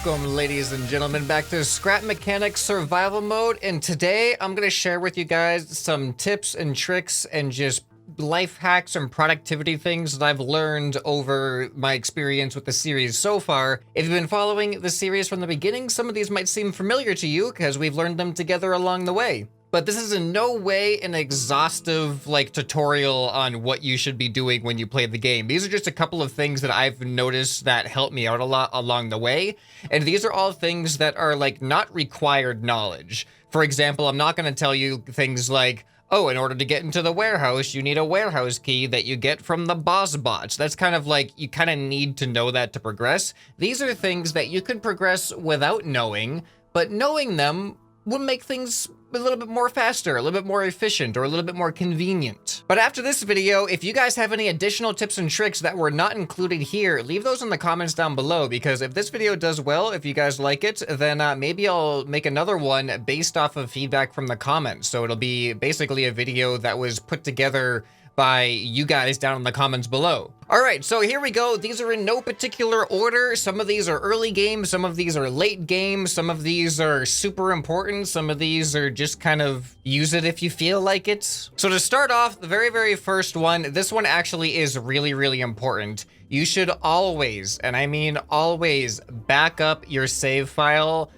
Welcome, ladies and gentlemen, back to Scrap Mechanics Survival Mode, and today I'm going to share with you guys some tips and tricks and just life hacks and productivity things that I've learned over my experience with the series so far. If you've been following the series from the beginning, some of these might seem familiar to you because we've learned them together along the way. But this is in no way an exhaustive tutorial on what you should be doing when you play the game. These are just a couple of things that I've noticed that help me out a lot along the way. And these are all things that are not required knowledge. For example, I'm not going to tell you things like, oh, in order to get into the warehouse, you need a warehouse key that you get from the boss bots. That's kind of you kind of need to know that to progress. These are things that you could progress without knowing, but knowing them would make things a little bit more faster, a little bit more efficient, or a little bit more convenient. But after this video, if you guys have any additional tips and tricks that were not included here, leave those in the comments down below, because if this video does well, if you guys like it, then maybe I'll make another one based off of feedback from the comments. So it'll be basically a video that was put together by you guys down in the comments below. All right, so here we go. These are in no particular order. Some of these are early game, some of these are late game, some of these are super important, some of these are just kind of use it if you feel like it. So to start off, the very first one, this one actually is really important. You should always, and I mean always, back up your save file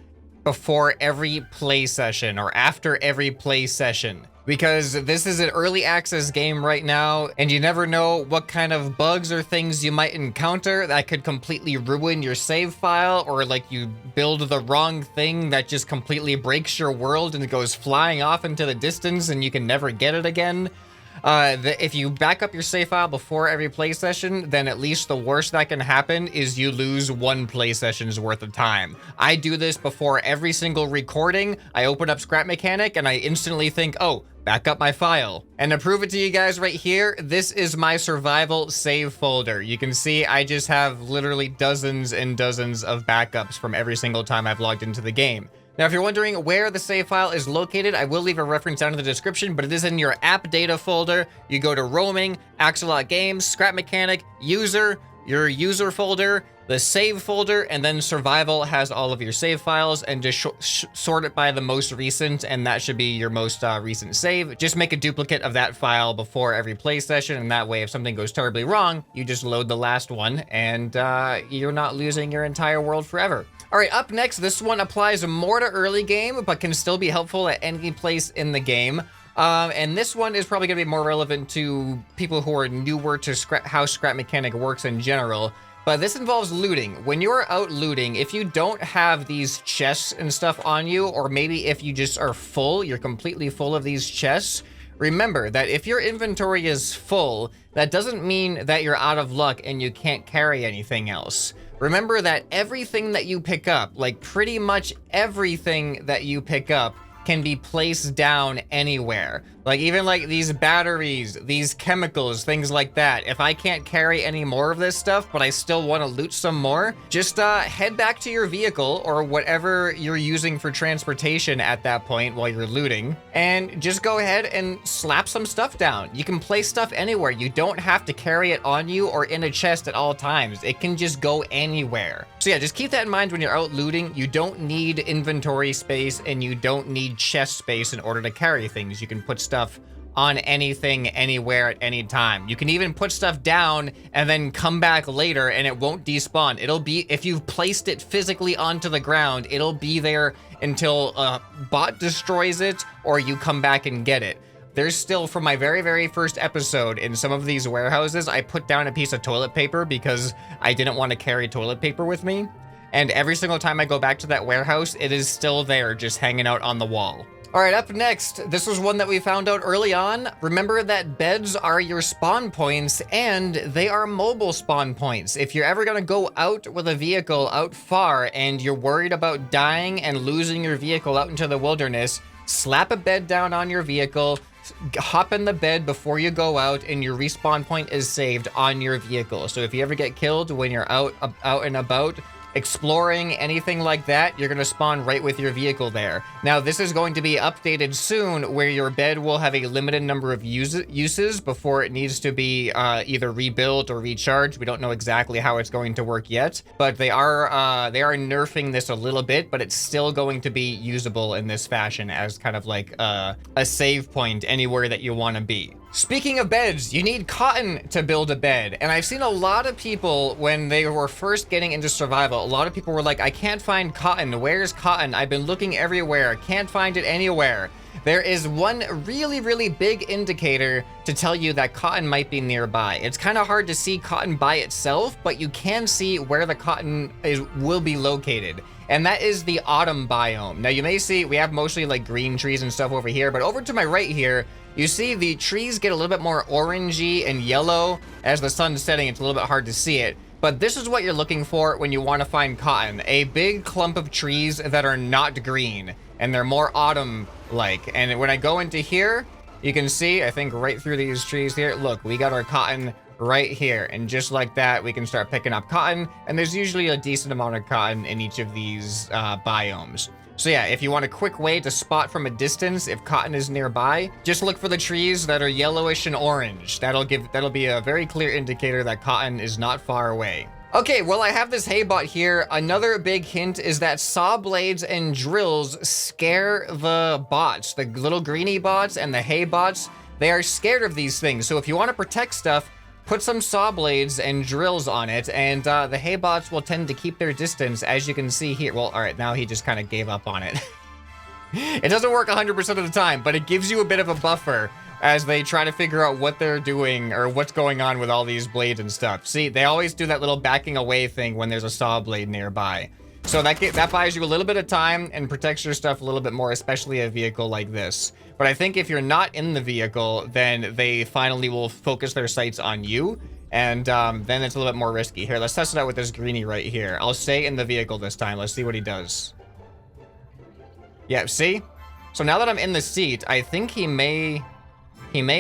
before every play session or after every play session. Because this is an early access game right now, and you never know what kind of bugs or things you might encounter that could completely ruin your save file, or you build the wrong thing that just completely breaks your world and it goes flying off into the distance and you can never get it again. If you back up your save file before every play session, then at least the worst that can happen is you lose one play session's worth of time. I do this before every single recording. I open up Scrap Mechanic and I instantly think, oh, back up my file. And to prove it to you guys right here, this is my survival save folder. You can see I just have literally dozens and dozens of backups from every single time I've logged into the game. Now, if you're wondering where the save file is located, I will leave a reference down in the description, but it is in your AppData folder. You go to Roaming, Axolot Games, Scrap Mechanic, User, your User folder, the Save folder, and then Survival has all of your save files, and just sort it by the most recent, and that should be your most recent save. Just make a duplicate of that file before every play session, and that way if something goes terribly wrong, you just load the last one, and you're not losing your entire world forever. All right, up next, this one applies more to early game, but can still be helpful at any place in the game. And this one is probably gonna be more relevant to people who are newer to how Scrap Mechanic works in general. But this involves looting. When you're out looting, if you don't have these chests and stuff on you, or maybe if you just are full, you're completely full of these chests, remember that if your inventory is full, that doesn't mean that you're out of luck and you can't carry anything else. Remember that everything that you pick up, pretty much everything that you pick up, can be placed down anywhere. Even these batteries, these chemicals, things like that. If I can't carry any more of this stuff, but I still want to loot some more, just head back to your vehicle or whatever you're using for transportation at that point while you're looting, and just go ahead and slap some stuff down. You can place stuff anywhere. You don't have to carry it on you or in a chest at all times. It can just go anywhere. So yeah, just keep that in mind when you're out looting. You don't need inventory space and you don't need chest space in order to carry things. You can put stuff on anything, anywhere, at any time. You can even put stuff down and then come back later and it won't despawn. It'll be, if you've placed it physically onto the ground, it'll be there until a bot destroys it or you come back and get it. There's still, from my very first episode, in some of these warehouses, I put down a piece of toilet paper because I didn't want to carry toilet paper with me. And every single time I go back to that warehouse, it is still there, just hanging out on the wall. All right, up next, this was one that we found out early on. Remember that beds are your spawn points, and they are mobile spawn points. If you're ever gonna go out with a vehicle out far and you're worried about dying and losing your vehicle out into the wilderness, slap a bed down on your vehicle, hop in the bed before you go out, and your respawn point is saved on your vehicle. So if you ever get killed when you're out and about, exploring, anything like that, you're going to spawn right with your vehicle there. Now, this is going to be updated soon where your bed will have a limited number of uses before it needs to be either rebuilt or recharged. We don't know exactly how it's going to work yet, but they are nerfing this a little bit, but it's still going to be usable in this fashion as kind of like a save point anywhere that you want to be. Speaking of beds, you need cotton to build a bed. And I've seen a lot of people when they were first getting into survival, a lot of people were like, I can't find cotton. Where's cotton? I've been looking everywhere. Can't find it anywhere. There is one really, really big indicator to tell you that cotton might be nearby. It's kind of hard to see cotton by itself, but you can see where the cotton will be located. And that is the autumn biome. Now you may see we have mostly like green trees and stuff over here, but over to my right here, you see the trees get a little bit more orangey and yellow as the sun's setting. It's a little bit hard to see it. But this is what you're looking for when you want to find cotton. A big clump of trees that are not green and they're more autumn-like. And when I go into here, you can see, I think right through these trees here, look, we got our cotton right here. And just like that, we can start picking up cotton. And there's usually a decent amount of cotton in each of these biomes. So yeah, if you want a quick way to spot from a distance if cotton is nearby, just look for the trees that are yellowish and orange. That'll be a very clear indicator that cotton is not far away. Okay, well, I have this hay bot here. Another big hint is that saw blades and drills scare the bots, the little greeny bots and the hay bots. They are scared of these things. So if you want to protect stuff, put some saw blades and drills on it, and the hay bots will tend to keep their distance, as you can see here. Well, all right, now he just kind of gave up on it. It doesn't work 100% of the time, but it gives you a bit of a buffer as they try to figure out what they're doing or what's going on with all these blades and stuff. See, they always do that little backing away thing when there's a saw blade nearby. So that buys you a little bit of time and protects your stuff a little bit more, especially a vehicle like this. But I think if you're not in the vehicle, then they finally will focus their sights on you. And then it's a little bit more risky. Here, let's test it out with this greenie right here. I'll stay in the vehicle this time. Let's see what he does. Yeah, see? So now that I'm in the seat, I think he may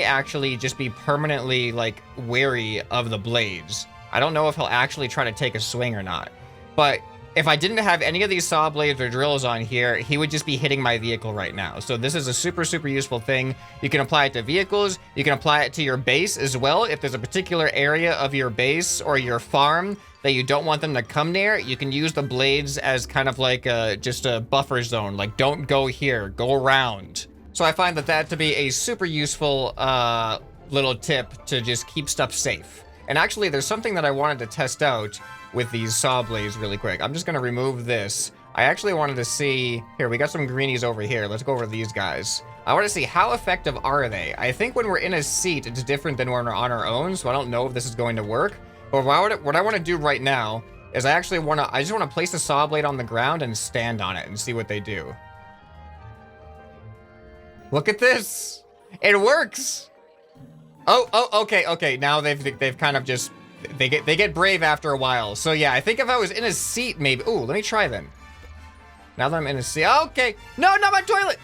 actually just be permanently, like, wary of the blades. I don't know if he'll actually try to take a swing or not. But if I didn't have any of these saw blades or drills on here, he would just be hitting my vehicle right now. So this is a super, super useful thing. You can apply it to vehicles. You can apply it to your base as well. If there's a particular area of your base or your farm that you don't want them to come near, you can use the blades as kind of like just a buffer zone. Like, don't go here, go around. So I find that to be a super useful little tip to just keep stuff safe. And actually, there's something that I wanted to test out with these saw blades really quick. I'm just gonna remove this. I actually wanted to see, here, we got some greenies over here. Let's go over these guys. I want to see how effective are they. I think when we're in a seat, it's different than when we're on our own, so I don't know if this is going to work. But what I want to do right now is I just want to place the saw blade on the ground and stand on it and see what they do. Look at this. It works. Oh, okay. Now they've kind of just, they get brave after a while. So yeah, I think if I was in a seat, maybe. Ooh, let me try then. Now that I'm in a seat. Okay. No, not my toilet.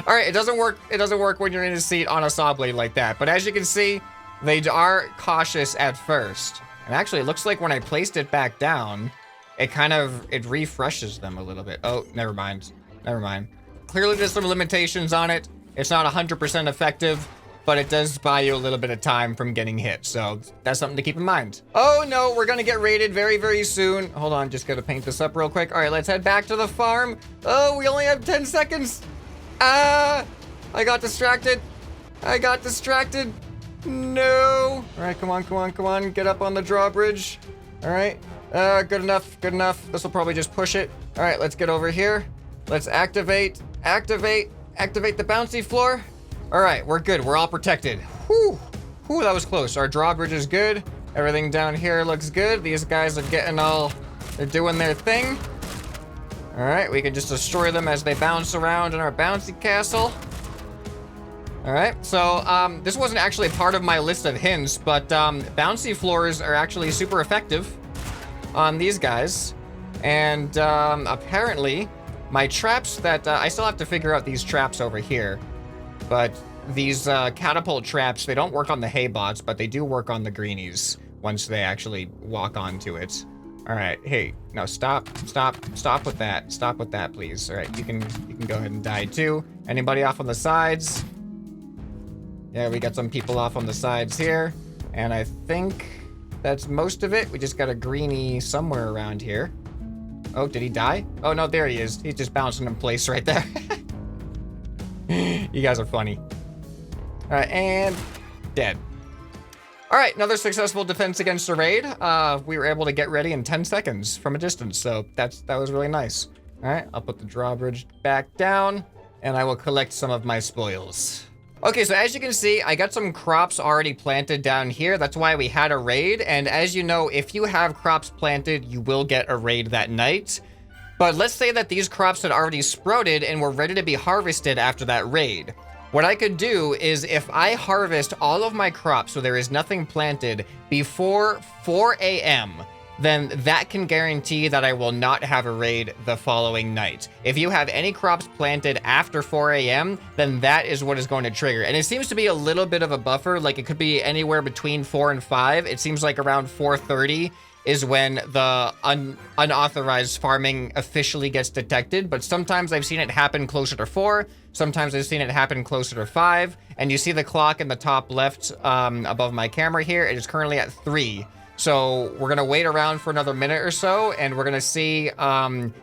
All right, it doesn't work. It doesn't work when you're in a seat on a saw blade like that. But as you can see, they are cautious at first. And actually, it looks like when I placed it back down, it refreshes them a little bit. Oh, never mind. Clearly, there's some limitations on it. It's not 100% effective, but it does buy you a little bit of time from getting hit. So that's something to keep in mind. Oh no, we're gonna get raided very, very soon. Hold on, just gotta paint this up real quick. All right, let's head back to the farm. Oh, we only have 10 seconds. I got distracted. No. All right, come on. Get up on the drawbridge. All right. Good enough. This will probably just push it. All right, let's get over here. Let's activate the bouncy floor. All right, we're good. We're all protected. Whew, that was close. Our drawbridge is good. Everything down here looks good. These guys are they're doing their thing. All right, we can just destroy them as they bounce around in our bouncy castle. All right, so this wasn't actually part of my list of hints, but bouncy floors are actually super effective on these guys. And apparently, my traps that I still have to figure out these traps over here, but these catapult traps, they don't work on the hay bots, but they do work on the greenies once they actually walk onto it. All right, hey, no, stop with that. Stop with that, please. All right, you can go ahead and die too. Anybody off on the sides? Yeah, we got some people off on the sides here. And I think that's most of it. We just got a greenie somewhere around here. Oh, did he die? Oh, no, there he is. He's just bouncing in place right there. You guys are funny. All right, and dead. All right, another successful defense against a raid. We were able to get ready in 10 seconds from a distance, so that was really nice. All right, I'll put the drawbridge back down, and I will collect some of my spoils. Okay, so as you can see, I got some crops already planted down here. That's why we had a raid, and as you know, if you have crops planted, you will get a raid that night. But let's say that these crops had already sprouted and were ready to be harvested after that raid. What I could do is if I harvest all of my crops so there is nothing planted before 4 a.m., then that can guarantee that I will not have a raid the following night. If you have any crops planted after 4 a.m., then that is what is going to trigger. And it seems to be a little bit of a buffer, like it could be anywhere between 4 and 5. It seems like around 4:30 is when the unauthorized farming officially gets detected, but sometimes I've seen it happen closer to 4, sometimes I've seen it happen closer to 5, and you see the clock in the top left above my camera here. It is currently at 3. So we're gonna wait around for another minute or so, and we're gonna see,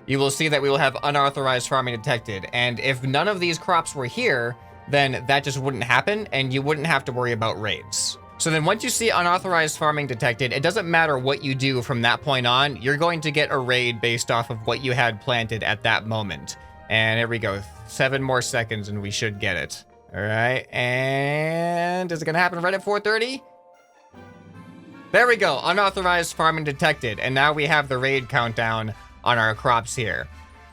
you will see that we will have unauthorized farming detected. And if none of these crops were here, then that just wouldn't happen, and you wouldn't have to worry about raids. So then once you see unauthorized farming detected, it doesn't matter what you do from that point on, you're going to get a raid based off of what you had planted at that moment. And here we go, 7 more seconds and we should get it. All right, and is it gonna happen right at 4:30? There we go, unauthorized farming detected. And now we have the raid countdown on our crops here.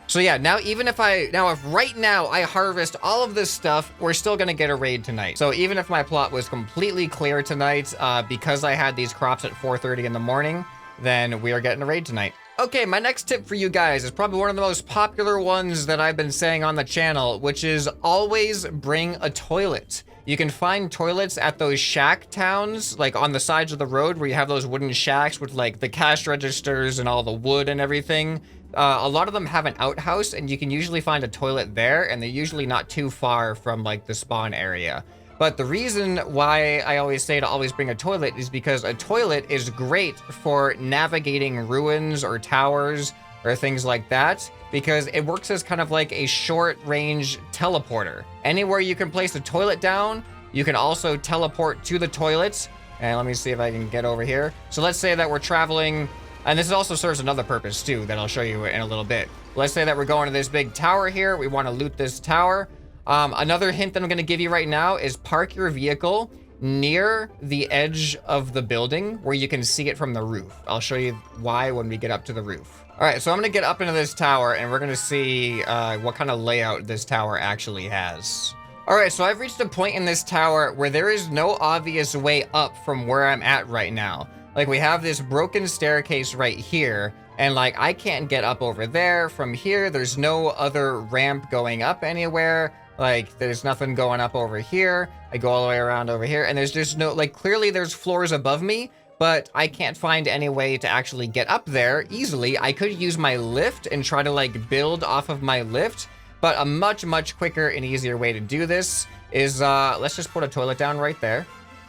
So yeah, now even if right now I harvest all of this stuff, we're still gonna get a raid tonight. So even if my plot was completely clear tonight, because I had these crops at 4:30 in the morning, then we are getting a raid tonight. Okay, my next tip for you guys is probably one of the most popular ones that I've been saying on the channel, which is always bring a toilet. You can find toilets at those shack towns, like on the sides of the road where you have those wooden shacks with like the cash registers and all the wood and everything. A lot of them have an outhouse and you can usually find a toilet there, and they're usually not too far from like the spawn area. But the reason why I always say to always bring a toilet is because a toilet is great for navigating ruins or towers or things like that, because it works as kind of like a short-range teleporter. Anywhere you can place a toilet down, you can also teleport to the toilets. And let me see if I can get over here. So let's say that we're traveling, and this also serves another purpose too that I'll show you in a little bit. Let's say that we're going to this big tower here. We want to loot this tower. Another hint that I'm going to give you right now is park your vehicle near the edge of the building where you can see it from the roof. I'll show you why when we get up to the roof. All right, so I'm going to get up into this tower and we're going to see what kind of layout this tower actually has. All right, so I've reached a point in this tower where there is no obvious way up from where I'm at right now. Like, we have this broken staircase right here, and like I can't get up over there. From here, there's no other ramp going up anywhere. Like, there's nothing going up over here. I go all the way around over here, and there's just no, like, clearly there's floors above me, but I can't find any way to actually get up there easily. I could use my lift and try to, like, build off of my lift, but a much, much quicker and easier way to do this is, let's just put a toilet down right there.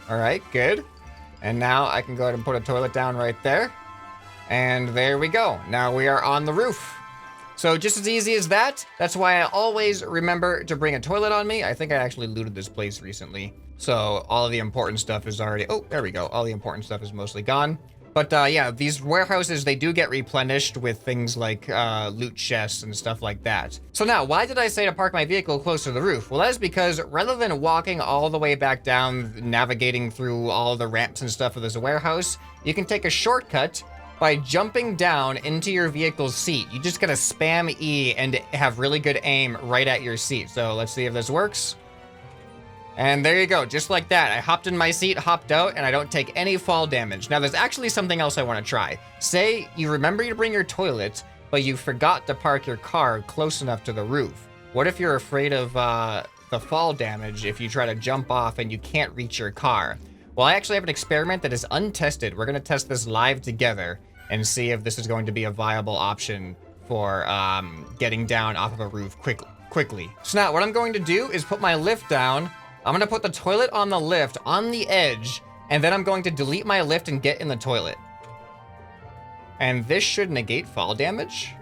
All right, good. And now I can go ahead and put a toilet down right there. And there we go. Now we are on the roof. So just as easy as that. That's why I always remember to bring a toilet on me. I think I actually looted this place recently. So all of the important stuff is already, oh, there we go. All the important stuff is mostly gone. But yeah, these warehouses, they do get replenished with things like loot chests and stuff like that. So now, why did I say to park my vehicle close to the roof? Well, that is because rather than walking all the way back down, navigating through all the ramps and stuff of this warehouse, you can take a shortcut by jumping down into your vehicle's seat. You just gotta spam E and have really good aim right at your seat. So let's see if this works. And there you go, just like that. I hopped in my seat, hopped out, and I don't take any fall damage. Now, there's actually something else I want to try. Say you remember to bring your toilet, but you forgot to park your car close enough to the roof. What if you're afraid of the fall damage if you try to jump off and you can't reach your car? Well, I actually have an experiment that is untested. We're going to test this live together. and see if this is going to be a viable option for getting down off of a roof quickly. So now what I'm going to do is put my lift down. I'm gonna put the toilet on the lift on the edge, and then I'm going to delete my lift and get in the toilet. And this should negate fall damage.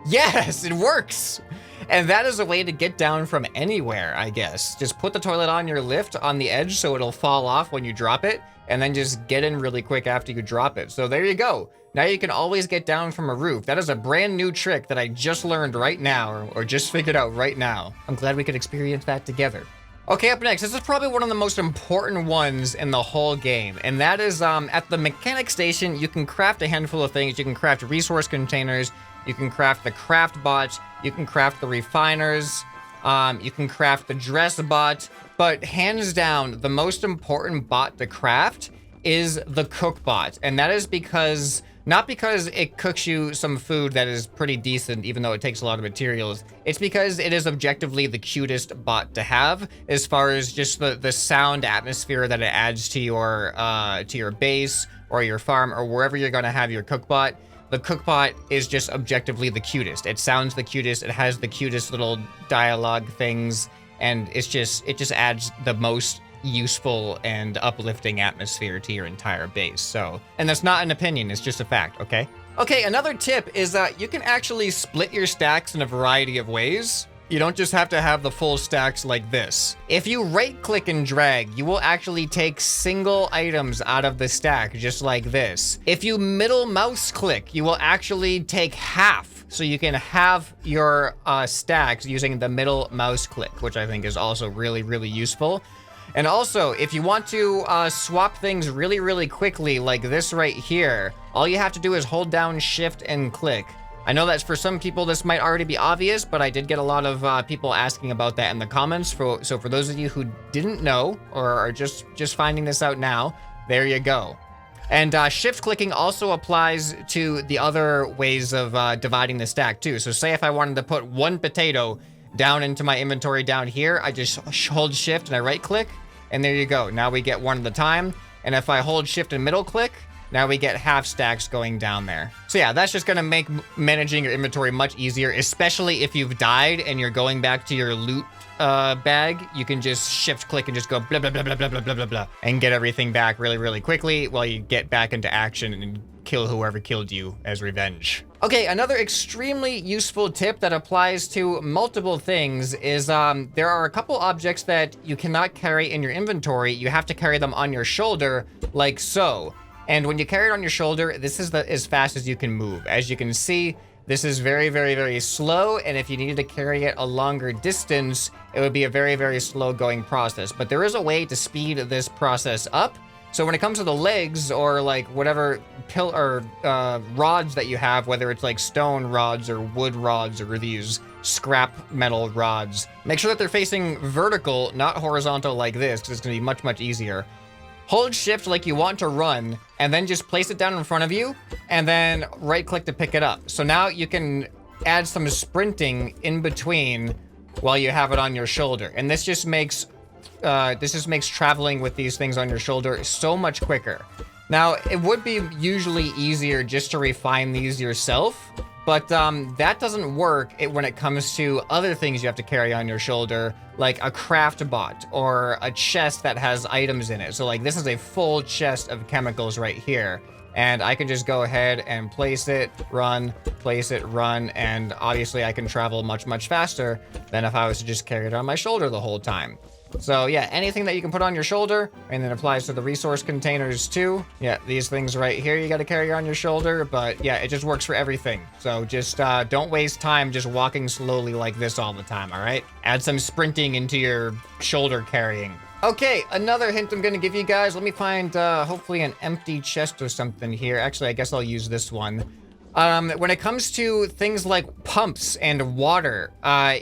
Yes, it works. And that is a way to get down from anywhere, I guess. Just put the toilet on your lift on the edge so it'll fall off when you drop it, and then just get in really quick after you drop it. So there you go. Now you can always get down from a roof. That is a brand new trick that I just learned right now, or just figured out right now. I'm glad we could experience that together. Okay, up next, this is probably one of the most important ones in the whole game, and that is at the mechanic station, you can craft a handful of things. You can craft resource containers, you can craft the craft bot, you can craft the refiners, you can craft the dress bot, but hands down, the most important bot to craft is the cook bot, and that is because, not because it cooks you some food that is pretty decent, even though it takes a lot of materials. It's because it is objectively the cutest bot to have, as far as just the sound atmosphere that it adds to your base or your farm or wherever you're gonna have your cook bot. The cook bot is just objectively the cutest. It sounds the cutest. It has the cutest little dialogue things, and it just adds the most useful and uplifting atmosphere to your entire base. So, and that's not an opinion, it's just a fact, okay? Okay, another tip is that you can actually split your stacks in a variety of ways. You don't just have to have the full stacks like this. If you right click and drag, you will actually take single items out of the stack just like this. If you middle mouse click, you will actually take half. So you can have your stacks using the middle mouse click, which I think is also really, really useful. And also, if you want to swap things really, really quickly, like this right here, all you have to do is hold down Shift and click. I know that for some people this might already be obvious, but I did get a lot of people asking about that in the comments. So for those of you who didn't know or are just finding this out now, there you go. And shift clicking also applies to the other ways of dividing the stack too. So say if I wanted to put one potato down into my inventory down here, I just hold shift and I right click, and there you go. Now we get one at a time. And if I hold shift and middle click, now we get half stacks going down there. So yeah, that's just gonna make managing your inventory much easier, especially if you've died and you're going back to your loot bag. You can just shift click and just go blah, blah, blah, blah, blah, blah, blah, blah, blah, and get everything back really, really quickly while you get back into action and kill whoever killed you as revenge. Okay, another extremely useful tip that applies to multiple things is there are a couple objects that you cannot carry in your inventory. You have to carry them on your shoulder, like so. And when you carry it on your shoulder, this is as fast as you can move. As you can see, this is very, very, very slow, and if you needed to carry it a longer distance, it would be a very, very slow going process. But there is a way to speed this process up. So when it comes to the legs or like whatever rods that you have, whether it's like stone rods or wood rods or these scrap metal rods, make sure that they're facing vertical, not horizontal like this, because it's gonna be much, much easier. Hold shift like you want to run, and then just place it down in front of you, and then right click to pick it up. So now you can add some sprinting in between while you have it on your shoulder. And this just makes traveling with these things on your shoulder so much quicker. Now, it would be usually easier just to refine these yourself, but that doesn't work when it comes to other things you have to carry on your shoulder, like a craft bot or a chest that has items in it. So like this is a full chest of chemicals right here. And I can just go ahead and place it, run, and obviously I can travel much, much faster than if I was to just carry it on my shoulder the whole time. So yeah, anything that you can put on your shoulder, and then applies to the resource containers too. Yeah, these things right here you got to carry on your shoulder, but yeah, it just works for everything. So just don't waste time just walking slowly like this all the time, all right? Add some sprinting into your shoulder carrying. Okay, another hint I'm gonna give you guys. Let me find hopefully an empty chest or something here. Actually, I guess I'll use this one. When it comes to things like pumps and water,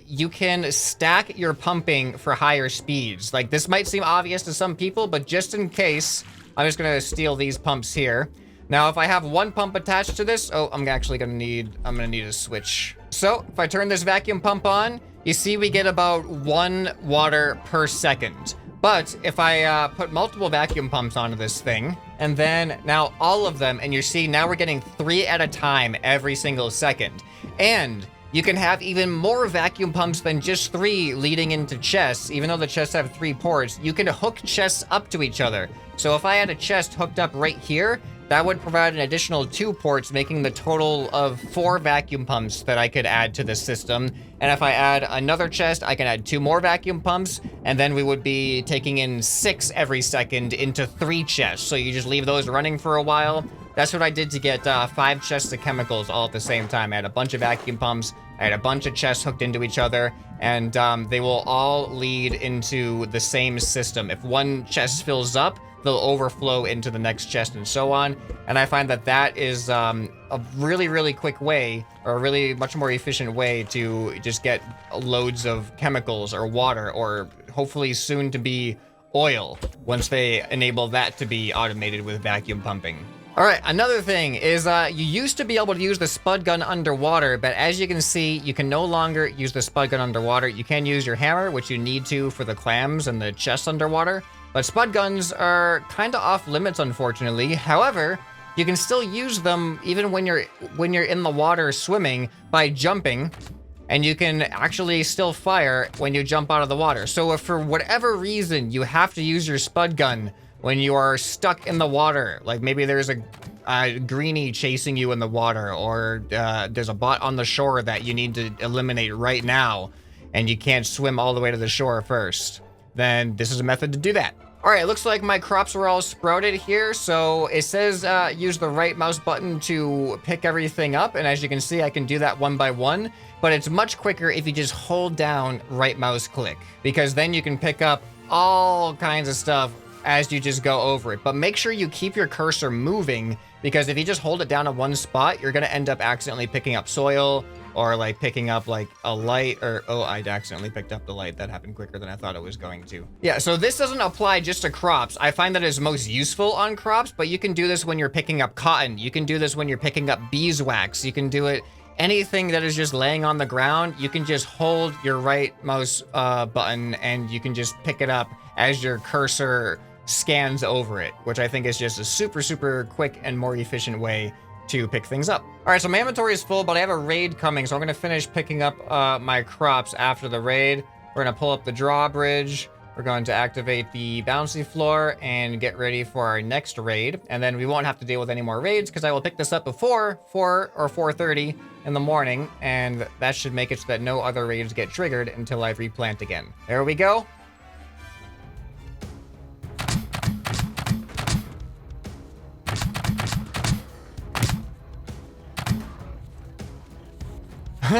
you can stack your pumping for higher speeds. Like this might seem obvious to some people, but just in case, I'm just gonna steal these pumps here. Now, if I have one pump attached to this, I'm gonna need a switch. So if I turn this vacuum pump on, you see we get about 1 water per second. But if I put multiple vacuum pumps onto this thing, and then now all of them, and you see now we're getting 3 at a time every single second. And you can have even more vacuum pumps than just 3 leading into chests. Even though the chests have 3 ports, you can hook chests up to each other. So if I had a chest hooked up right here, that would provide an additional 2 ports, making the total of 4 vacuum pumps that I could add to the system. And if I add another chest, I can add 2 more vacuum pumps, and then we would be taking in 6 every second into 3 chests. So you just leave those running for a while. That's what I did to get 5 chests of chemicals all at the same time. I had a bunch of vacuum pumps, I had a bunch of chests hooked into each other, and they will all lead into the same system. If one chest fills up, they'll overflow into the next chest and so on. And I find that that is a really, really quick way, or a really much more efficient way to just get loads of chemicals or water, or hopefully soon to be oil, once they enable that to be automated with vacuum pumping. All right, another thing is you used to be able to use the spud gun underwater, but as you can see, you can no longer use the spud gun underwater. You can use your hammer, which you need to for the clams and the chests underwater, but spud guns are kind of off limits, unfortunately. However, you can still use them even when you're in the water swimming by jumping, and you can actually still fire when you jump out of the water. So if for whatever reason you have to use your spud gun when you are stuck in the water, like maybe there's a greenie chasing you in the water, or there's a bot on the shore that you need to eliminate right now, and you can't swim all the way to the shore first, then this is a method to do that. All right, looks like my crops are all sprouted here. So it says use the right mouse button to pick everything up. And as you can see, I can do that one by one, but it's much quicker if you just hold down right mouse click, because then you can pick up all kinds of stuff as you just go over it. But make sure you keep your cursor moving, because if you just hold it down at one spot, you're gonna end up accidentally picking up soil, or like picking up like a light, or oh, I accidentally picked up the light. That happened quicker than I thought it was going to. Yeah, so this doesn't apply just to crops. I find that it's most useful on crops, but you can do this when you're picking up cotton. You can do this when you're picking up beeswax. You can do it anything that is just laying on the ground. You can just hold your right mouse button and you can just pick it up as your cursor scans over it, which I think is just a super, super quick and more efficient way to pick things up. All right, so my inventory is full, but I have a raid coming, so I'm gonna finish picking up my crops after the raid. We're gonna pull up the drawbridge. We're going to activate the bouncy floor and get ready for our next raid. And then we won't have to deal with any more raids, because I will pick this up before 4 or 4:30 in the morning, and that should make it so that no other raids get triggered until I replant again. There we go.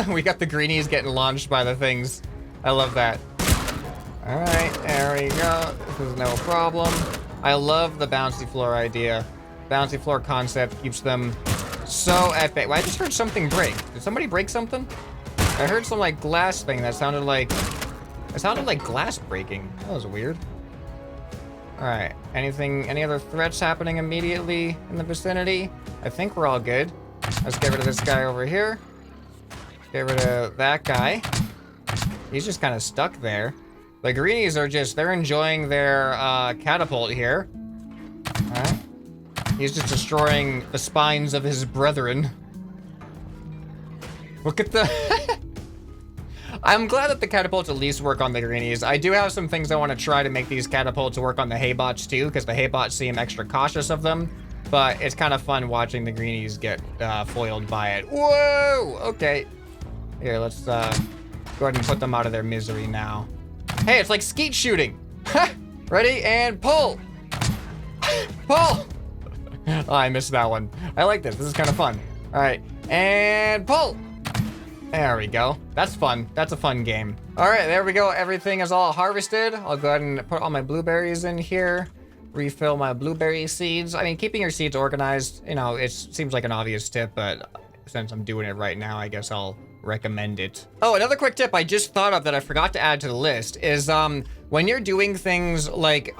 We got the greenies getting launched by the things. I love that. All right, there we go. This is no problem. I love the bouncy floor idea. Bouncy floor concept keeps them so epic. Well, I just heard something break. Did somebody break something? I heard some like glass thing that sounded like, it sounded like glass breaking. That was weird. All right, any other threats happening immediately in the vicinity? I think we're all good. Let's get rid of this guy over here. Get rid of that guy. He's just kind of stuck there. The greenies are just, they're enjoying their catapult here. All right. He's just destroying the spines of his brethren. Look at the... I'm glad that the catapults at least work on the greenies. I do have some things I want to try to make these catapults work on the haybots too, because the haybots seem extra cautious of them. But it's kind of fun watching the greenies get foiled by it. Whoa! Okay. Here, let's go ahead and put them out of their misery now. Hey, it's like skeet shooting. Ready, and pull. Pull. Oh, I missed that one. I like this. This is kind of fun. All right, and pull. There we go. That's fun. That's a fun game. All right, there we go. Everything is all harvested. I'll go ahead and put all my blueberries in here. Refill my blueberry seeds. I mean, keeping your seeds organized, you know, it seems like an obvious tip, but since I'm doing it right now, I guess I'll recommend it. Oh, another quick tip I just thought of that I forgot to add to the list is when you're doing things like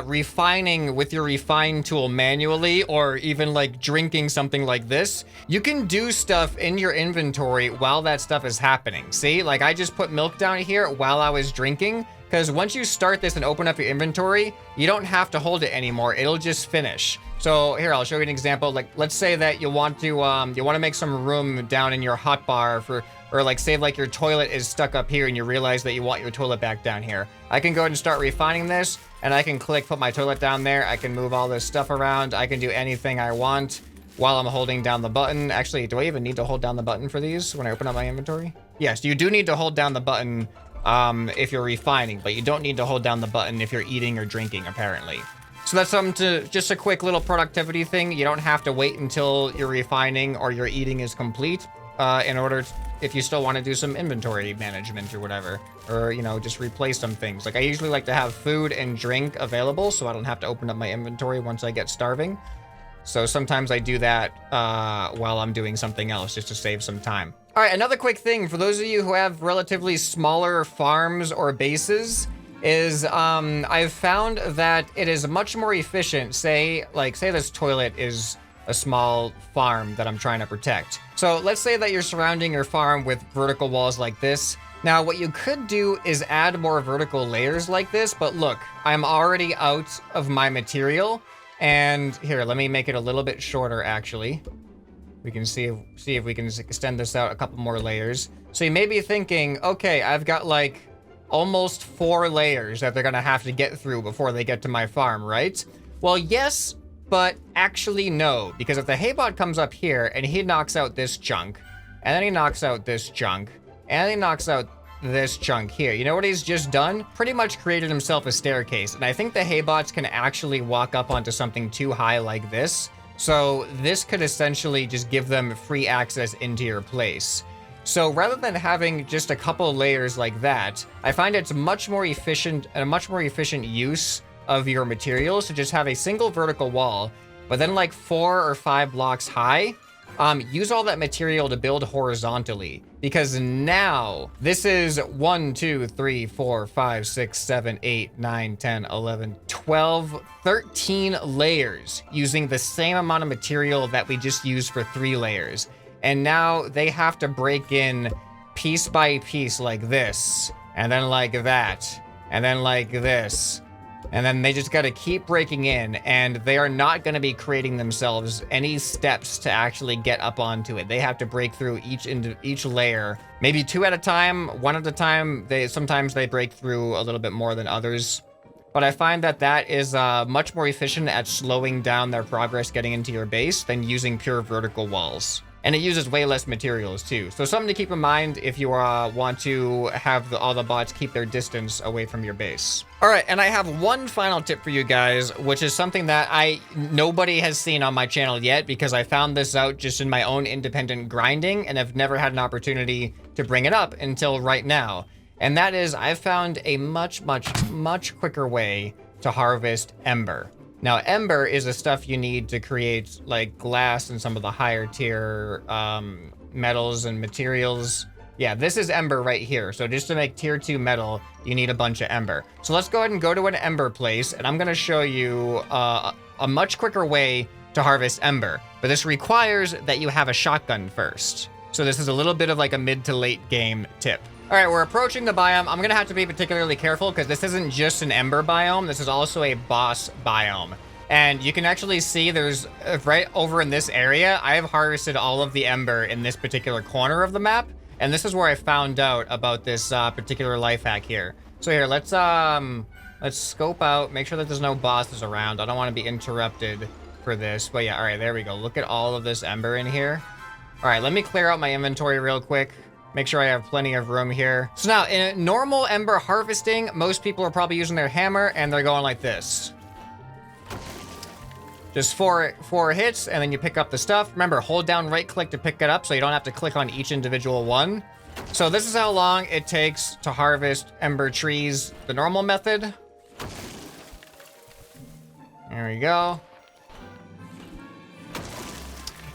refining with your refine tool manually, or even like drinking something like this, you can do stuff in your inventory while that stuff is happening. See, like I just put milk down here while I was drinking, because once you start this and open up your inventory, you don't have to hold it anymore. It'll just finish. So here, I'll show you an example. Like, let's say that you want to make some room down in your hotbar or like say like your toilet is stuck up here and you realize that you want your toilet back down here. I can go ahead and start refining this, and I can click put my toilet down there. I can move all this stuff around. I can do anything I want while I'm holding down the button. Actually, do I even need to hold down the button for these when I open up my inventory? Yes, you do need to hold down the button if you're refining, but you don't need to hold down the button if you're eating or drinking, apparently. So that's just a quick little productivity thing. You don't have to wait until your refining or your eating is complete if you still want to do some inventory management or whatever, or, you know, just replace some things. Like, I usually like to have food and drink available so I don't have to open up my inventory once I get starving. So sometimes I do that while I'm doing something else just to save some time. All right, another quick thing for those of you who have relatively smaller farms or bases is I've found that it is much more efficient. Say this toilet is a small farm that I'm trying to protect. So let's say that you're surrounding your farm with vertical walls like this. Now, what you could do is add more vertical layers like this, but look, I'm already out of my material. And here, let me make it a little bit shorter, actually. We can see if we can extend this out a couple more layers. So you may be thinking, okay, I've got like almost 4 layers that they're gonna have to get through before they get to my farm, right? Well, yes, but actually no, because if the haybot comes up here and he knocks out this chunk, and then he knocks out this chunk, and then he knocks out this chunk here, you know what he's just done? Pretty much created himself a staircase. And I think the haybots can actually walk up onto something too high like this. So this could essentially just give them free access into your place. So rather than having just a couple layers like that, I find it's much more efficient and a much more efficient use of your materials to just have a single vertical wall, but then like 4 or 5 blocks high. Use all that material to build horizontally, because now this is 1, 2, 3, 4, 5, 6, 7, 8, 9, 10, 11, 12, 13 layers using the same amount of material that we just used for 3 layers. And now they have to break in piece by piece like this, and then like that, and then like this. And then they just got to keep breaking in, and they are not going to be creating themselves any steps to actually get up onto it. They have to break through each layer, maybe 2 at a time, 1 at a time. Sometimes they break through a little bit more than others. But I find that is much more efficient at slowing down their progress getting into your base than using pure vertical walls. And it uses way less materials too. So something to keep in mind if you want to have all the bots keep their distance away from your base. All right, and I have one final tip for you guys, which is something that nobody has seen on my channel yet, because I found this out just in my own independent grinding and have never had an opportunity to bring it up until right now. And that is, I've found a much quicker way to harvest Ember. Now, Ember is the stuff you need to create like glass and some of the higher tier metals and materials. Yeah, this is Ember right here. So just to make tier 2 metal, you need a bunch of Ember. So let's go ahead and go to an Ember place, and I'm gonna show you a much quicker way to harvest Ember. But this requires that you have a shotgun first. So this is a little bit of like a mid to late game tip. All right, we're approaching the biome. I'm gonna have to be particularly careful because this isn't just an Ember biome. This is also a boss biome. And you can actually see there's, right over in this area, I have harvested all of the Ember in this particular corner of the map. And this is where I found out about this particular life hack here. So here, let's scope out, make sure that there's no bosses around. I don't want to be interrupted for this. But yeah, all right, there we go. Look at all of this Ember in here. All right, let me clear out my inventory real quick. Make sure I have plenty of room here. So now, in normal Ember harvesting, most people are probably using their hammer, and they're going like this. Just four hits, and then you pick up the stuff. Remember, hold down right-click to pick it up, so you don't have to click on each individual one. So this is how long it takes to harvest Ember trees, the normal method. There we go.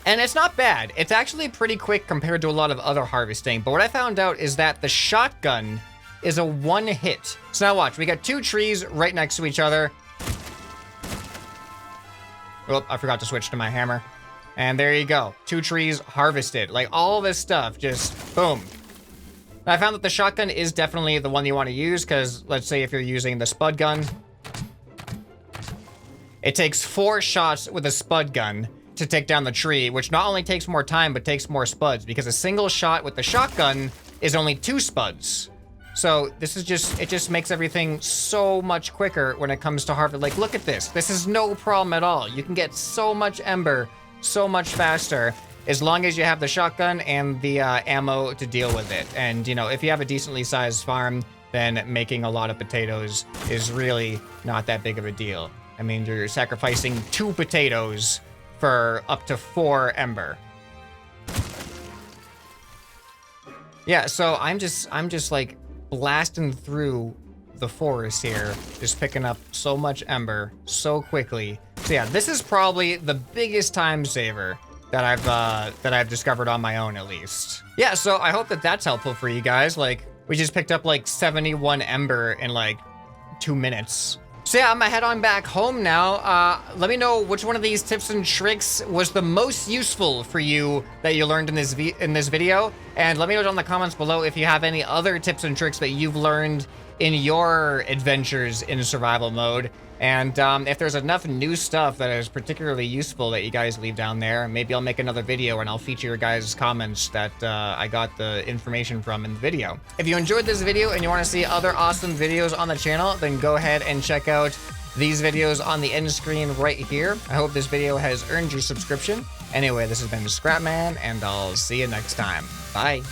And it's not bad. It's actually pretty quick compared to a lot of other harvesting. But what I found out is that the shotgun is a 1 hit. So now watch, we got 2 trees right next to each other. Oh, I forgot to switch to my hammer. And there you go. 2 trees harvested. Like all this stuff, just boom. I found that the shotgun is definitely the one you want to use, because let's say if you're using the spud gun, it takes 4 shots with a spud gun to take down the tree, which not only takes more time, but takes more spuds, because a single shot with the shotgun is only 2 spuds. So this is just, it just makes everything so much quicker when it comes to harvest. Like, look at this. This is no problem at all. You can get so much ember so much faster, as long as you have the shotgun and the ammo to deal with it. And, you know, if you have a decently sized farm, then making a lot of potatoes is really not that big of a deal. I mean, you're sacrificing 2 potatoes for up to 4 ember. Yeah, so I'm just like blasting through the forest here, just picking up so much ember so quickly. So yeah, this is probably the biggest time saver that I've discovered on my own, at least. Yeah, so I hope that that's helpful for you guys. Like, we just picked up like 71 ember in like 2 minutes. So yeah, I'm gonna head on back home now. Let me know which one of these tips and tricks was the most useful for you that you learned in this video, and let me know down in the comments below if you have any other tips and tricks that you've learned in your adventures in survival mode. And if there's enough new stuff that is particularly useful that you guys leave down there, maybe I'll make another video and I'll feature your guys' comments that I got the information from in the video. If you enjoyed this video and you want to see other awesome videos on the channel, then go ahead and check out these videos on the end screen right here. I hope this video has earned your subscription. Anyway, this has been ScrapMan, and I'll see you next time. Bye.